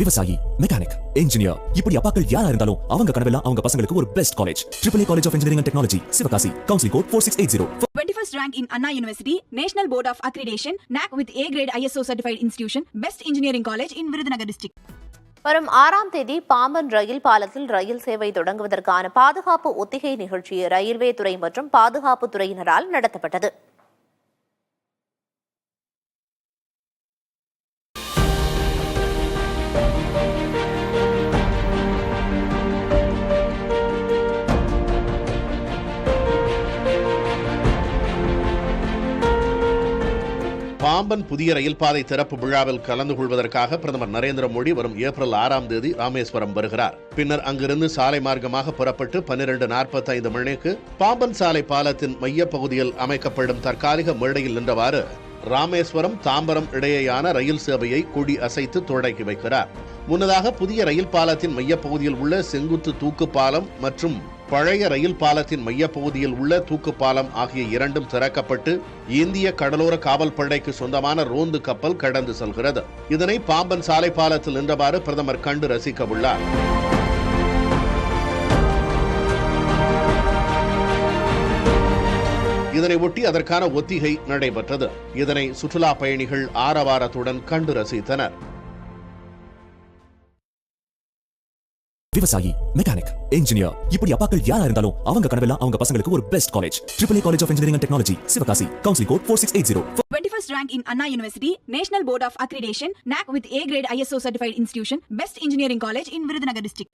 விவசாயி, mechanic, engineer, இப்படி அப்பாக்கள் யாரா இருந்தாலும் அவங்க கனவெல்லாம் அவங்க பசங்களுக்கு ஒரு best college. AAA College of Engineering and Technology, Sivakasi. Counseling code 4680. 21st rank in Anna University, National Board of Accreditation, NAC with A grade ISO certified institution, Best Engineering College in Virudhunagar district. வரும் 6ஆம் தேதி பாம்பன் ரயில் பாலத்தில் ரயில் சேவை தொடங்குவதற்கான பாதுகாப்பு ஒத்திகை நிகழ்ச்சி railway துறை மற்றும் பாதுகாப்பு துறையினரால் நடத்தப்பட்டது. பாம்பன் புதிய ரயில் பாதை திறப்பு விழாவில் கலந்து கொள்வதற்காக பிரதமர் நரேந்திர மோடி வரும் ஏப்ரல் 6ஆம் தேதி ராமேஸ்வரம் வருகிறார். பின்னர் அங்கிருந்து சாலை மார்க்கமாக புறப்பட்டு 12:45 மணிக்கு பாம்பன் சாலை பாலத்தின் மையப்பகுதியில் அமைக்கப்படும் தற்காலிக மேடையில் நின்றவாறு ராமேஸ்வரம் தாம்பரம் இடையேயான ரயில் சேவையை கொடி அசைத்து தொடங்கி வைக்கிறார். முன்னதாக புதிய ரயில் பாலத்தின் மையப்பகுதியில் உள்ள செங்குத்து தூக்கு பாலம் மற்றும் பழைய ரயில் பாலத்தின் மையப்பகுதியில் உள்ள தூக்கு பாலம் ஆகிய இரண்டும் திறக்கப்பட்டு இந்திய கடலோர காவல் படைக்கு சொந்தமான ரோந்து கப்பல் கடந்து செல்கிறது. இதனை பாம்பன் சாலை பாலத்தில் நின்றவாறு பிரதமர் கண்டு ரசிக்க உள்ளார். இதனை ஒட்டி அதற்கான ஒத்திகை நடைபெற்றது. இதனை சுற்றுலா பயணிகள் ஆரவாரத்துடன் கண்டு ரசித்தனர். விவசாயி, மெக்கானிக், இன்ஜினியர், இப்படி அப்பாக்கள் யாரா இருந்தாலும் அவங்க கனவெல்லாம் அவங்க பசங்களுக்கு ஒரு best college. AAA College of Engineering and Technology, Sivakasi. Counseling code 4680. 21st rank in Anna University, National Board of Accreditation, NAC with A grade ISO certified institution, Best Engineering College in Virudhunagar district.